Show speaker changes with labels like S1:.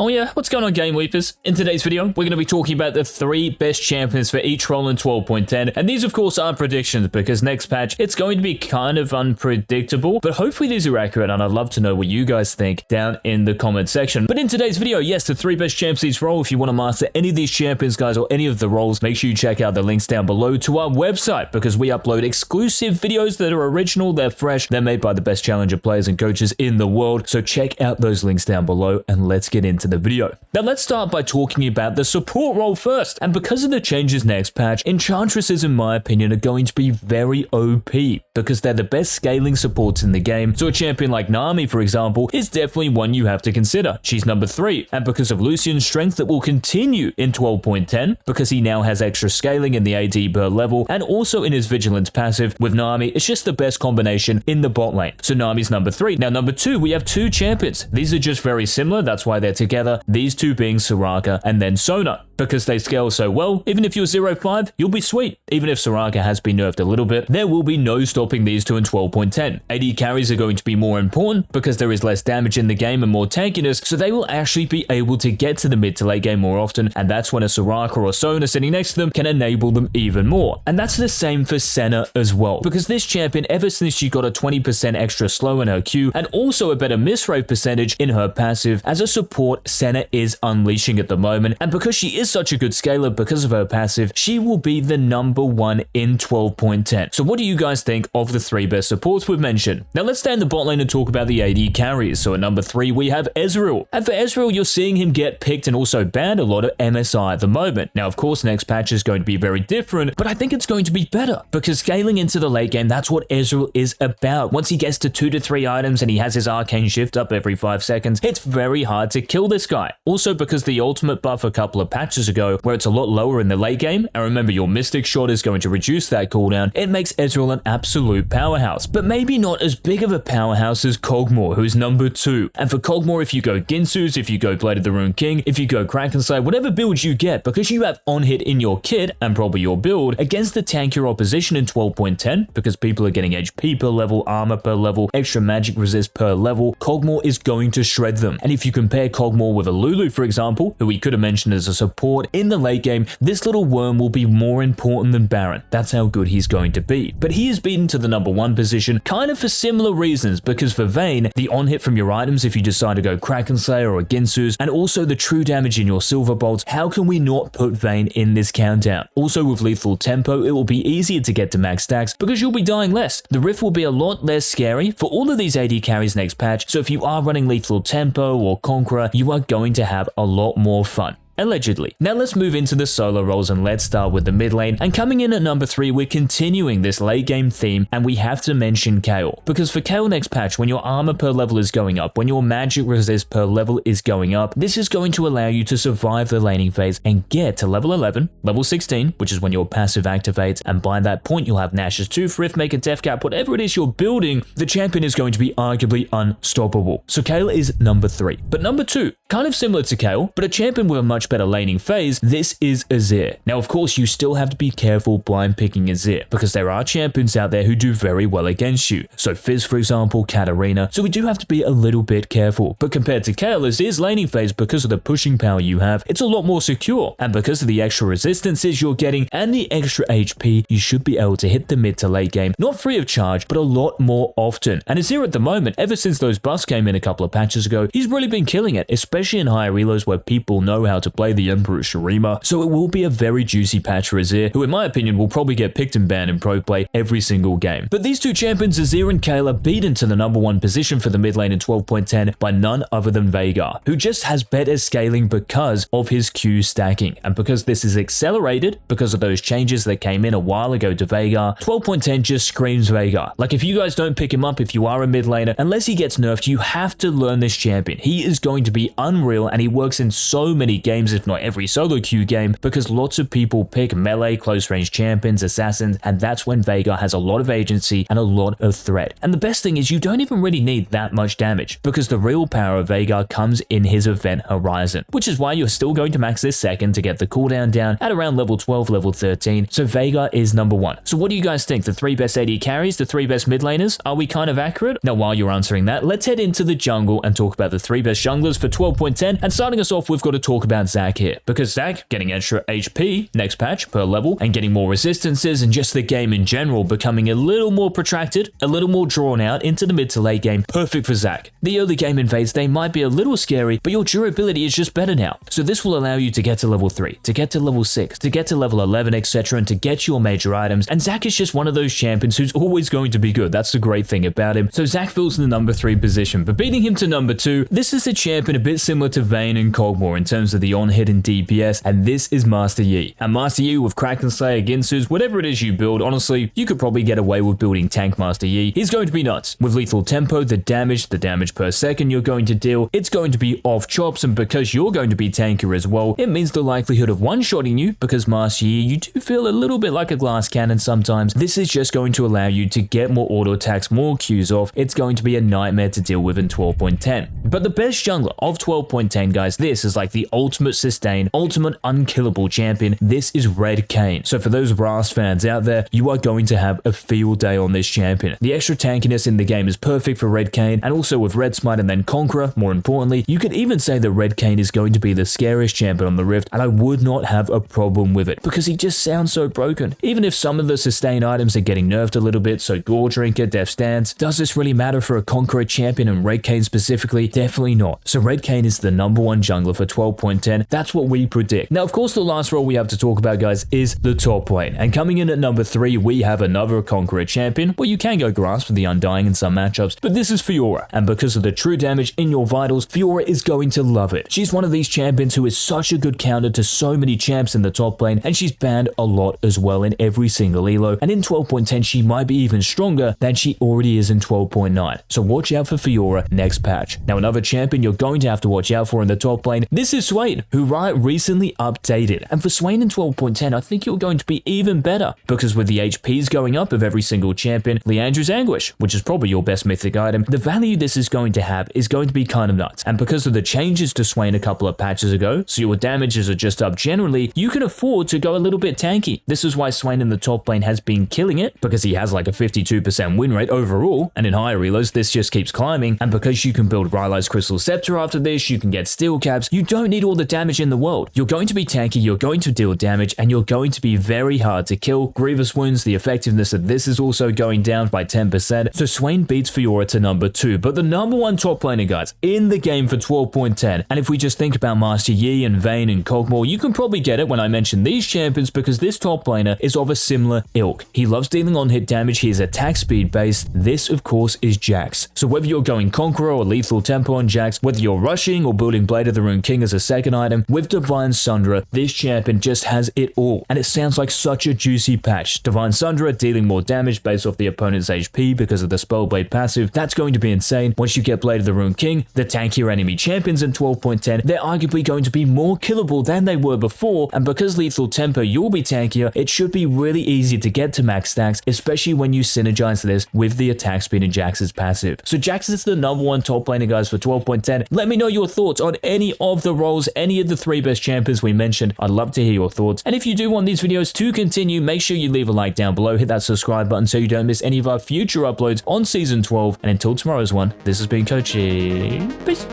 S1: Oh yeah, what's going on, GameLeapers? In today's video, we're going to be talking about the 3 best champions for each role in 12.10, and these of course are predictions because next patch, it's going to be kind of unpredictable, but hopefully these are accurate, and I'd love to know what you guys think down in the comment section. But in today's video, yes, the 3 best champs each role. If you want to master any of these champions, guys, or any of the roles, make sure you check out the links down below to our website because we upload exclusive videos that are original, they're fresh, they're made by the best challenger players and coaches in the world, so check out those links down below and let's get into the video. Now let's start by talking about the support role first, and because of the changes next patch, Enchantresses in my opinion are going to be very OP because they're the best scaling supports in the game. So a champion like Nami, for example, is definitely one you have to consider. She's number 3, and because of Lucian's strength that will continue in 12.10, because he now has extra scaling in the AD per level and also in his Vigilance passive, with Nami, it's just the best combination in the bot lane. So Nami's number 3. Now number 2, we have 2 champions. These are just very similar, that's why they're together. These 2 being Soraka and then Sona. Because they scale so well, even if you're 0-5, you'll be sweet. Even if Soraka has been nerfed a little bit, there will be no stopping these 2 in 12.10. AD carries are going to be more important because there is less damage in the game and more tankiness, so they will actually be able to get to the mid to late game more often, and that's when a Soraka or Sona sitting next to them can enable them even more. And that's the same for Senna as well, because this champion, ever since she got a 20% extra slow in her Q and also a better miss rate percentage in her passive, as a support, Senna is unleashing at the moment, and because she is such a good scaler because of her passive, she will be the number 1 in 12.10. So what do you guys think of the 3 best supports we've mentioned? Now let's stay in the bot lane and talk about the AD carries. So at number 3 we have Ezreal, and for Ezreal you're seeing him get picked and also banned a lot of MSI at the moment. Now of course next patch is going to be very different, but I think it's going to be better because scaling into the late game, that's what Ezreal is about. Once he gets to 2 to 3 items and he has his arcane shift up every 5 seconds, it's very hard to kill this guy. Also because the ultimate buff a couple of patches ago, where it's a lot lower in the late game, and remember your Mystic Shot is going to reduce that cooldown, it makes Ezreal an absolute powerhouse, but maybe not as big of a powerhouse as Kog'Maw, who's number 2. And for Kog'Maw, if you go Ginsu's, if you go Blade of the Rune King, if you go Krakenslay, whatever build you get, because you have on-hit in your kit, and probably your build, against the tankier opposition in 12.10, because people are getting HP per level, armor per level, extra magic resist per level, Kog'Maw is going to shred them. And if you compare Kog'Maw with a Lulu, for example, who we could have mentioned as a support in the late game, this little worm will be more important than Baron. That's how good he's going to be. But he is beaten to the number 1 position kind of for similar reasons, because for Vayne, the on-hit from your items if you decide to go Krakenslayer or Ginsu's, and also the true damage in your Silver Bolts, how can we not put Vayne in this countdown? Also with Lethal Tempo, it will be easier to get to max stacks because you'll be dying less. The Rift will be a lot less scary for all of these AD carries next patch, so if you are running Lethal Tempo or Conqueror, you are going to have a lot more fun. Allegedly. Now let's move into the solo roles and let's start with the mid lane. And coming in at number 3, we're continuing this late game theme, and we have to mention Kayle. Because for Kayle next patch, when your armor per level is going up, when your magic resist per level is going up, this is going to allow you to survive the laning phase and get to level 11, level 16, which is when your passive activates, and by that point you'll have Nash's 2, Riftmaker, Deathcap, whatever it is you're building, the champion is going to be arguably unstoppable. So Kayle is number 3. But number 2, kind of similar to Kayle, but a champion with a much better laning phase, this is Azir. Now of course you still have to be careful blind picking Azir, because there are champions out there who do very well against you. So Fizz for example, Katarina, so we do have to be a little bit careful. But compared to Kayle, Azir's laning phase, because of the pushing power you have, it's a lot more secure, and because of the extra resistances you're getting and the extra HP, you should be able to hit the mid to late game, not free of charge, but a lot more often. And Azir at the moment, ever since those buffs came in a couple of patches ago, he's really been killing it, especially in higher relos where people know how to play the Emperor Shurima, so it will be a very juicy patch for Azir, who in my opinion will probably get picked and banned in pro play every single game. But these 2 champions, Azir and Kayle, are beaten to the number 1 position for the mid lane in 12.10 by none other than Veigar, who just has better scaling because of his Q stacking, and because this is accelerated because of those changes that came in a while ago to Veigar, 12.10 just screams Veigar. Like if you guys don't pick him up, if you are a mid laner, unless he gets nerfed, you have to learn this champion. He is going to be unreal, and he works in so many game games, if not every solo queue game, because lots of people pick melee, close range champions, assassins, and that's when Veigar has a lot of agency and a lot of threat. And the best thing is you don't even really need that much damage, because the real power of Veigar comes in his event horizon, which is why you're still going to max this second to get the cooldown down at around level 12, level 13. So Veigar is number 1. So what do you guys think? The 3 best AD carries, the 3 best mid laners? Are we kind of accurate? Now while you're answering that, let's head into the jungle and talk about the 3 best junglers for 12.10. And starting us off, we've got to talk about Zac here, because Zac getting extra HP next patch per level and getting more resistances, and just the game in general becoming a little more protracted, a little more drawn out into the mid to late game. Perfect for Zac. The early game invades, they might be a little scary, but your durability is just better now. So this will allow you to get to level 3, to get to level 6, to get to level 11, etc., and to get your major items. And Zac is just one of those champions who's always going to be good. That's the great thing about him. So Zac fills in the number 3 position, but beating him to number 2, this is a champion a bit similar to Vayne and Kog'Maw in terms of the on-hit and DPS, and this is Master Yi. And Master Yi with Kraken Slayer, Ginsu's, whatever it is you build, honestly, you could probably get away with building Tank Master Yi. He's going to be nuts. With lethal tempo, the damage per second you're going to deal, it's going to be off chops, and because you're going to be tanker as well, it means the likelihood of one-shotting you, because Master Yi, you do feel a little bit like a glass cannon sometimes. This is just going to allow you to get more auto attacks, more Qs off. It's going to be a nightmare to deal with in 12.10. But the best jungler of 12.10, guys, this is like the ultimate sustain, ultimate unkillable champion. This is Red Kayn. So for those Rast fans out there, you are going to have a field day on this champion. The extra tankiness in the game is perfect for Red Kayn, and also with Red Smite and then Conqueror, more importantly, you could even say that Red Kayn is going to be the scariest champion on the Rift, and I would not have a problem with it, because he just sounds so broken. Even if some of the sustain items are getting nerfed a little bit, so Gore Drinker, Death Stance, does this really matter for a Conqueror champion and Red Kayn specifically? Definitely not. So Red Kayn is the number 1 jungler for 12.10. That's what we predict. Now, of course, the last role we have to talk about, guys, is the top lane. And coming in at number 3, we have another Conqueror champion. Well, you can go Grasp with the Undying in some matchups, but this is Fiora. And because of the true damage in your vitals, Fiora is going to love it. She's one of these champions who is such a good counter to so many champs in the top lane, and she's banned a lot as well in every single elo. And in 12.10, she might be even stronger than she already is in 12.9. So watch out for Fiora next patch. Now, another champion you're going to have to watch out for in the top lane, this is Swain, who Riot recently updated. And for Swain in 12.10, I think you're going to be even better, because with the HPs going up of every single champion, Leandra's Anguish, which is probably your best mythic item, the value this is going to have is going to be kind of nuts. And because of the changes to Swain a couple of patches ago, so your damages are just up generally, you can afford to go a little bit tanky. This is why Swain in the top lane has been killing it, because he has like a 52% win rate overall, and in higher reloads this just keeps climbing. And because you can build Rylai's Crystal Scepter after this, you can get steel caps, you don't need all the damage in the world. You're going to be tanky, you're going to deal damage, and you're going to be very hard to kill. Grievous wounds, the effectiveness of this is also going down by 10%. So Swain beats Fiora to number 2, but the number 1 top laner, guys, in the game for 12.10. And if we just think about Master Yi and Vayne and Kog'Maw, you can probably get it when I mention these champions, because this top laner is of a similar ilk. He loves dealing on hit damage, he is attack speed based. This, of course, is Jax. So whether you're going Conqueror or Lethal Tempo on Jax, whether you're rushing or building Blade of the Rune King as a second item, with Divine Sundra, this champion just has it all. And it sounds like such a juicy patch. Divine Sundra dealing more damage based off the opponent's HP because of the Spellblade passive. That's going to be insane. Once you get Blade of the Rune King, the tankier enemy champions in 12.10, they're arguably going to be more killable than they were before. And because Lethal Tempo, you'll be tankier, it should be really easy to get to max stacks, especially when you synergize this with the attack speed in Jax's passive. So Jax is the number 1 top laner, guys, for 12.10. Let me know your thoughts on any of the roles, any of the 3 best champions we mentioned. I'd love to hear your thoughts. And if you do want these videos to continue, make sure you leave a like down below, hit that subscribe button so you don't miss any of our future uploads on Season 12. And until tomorrow's one, this has been Coachy. Peace.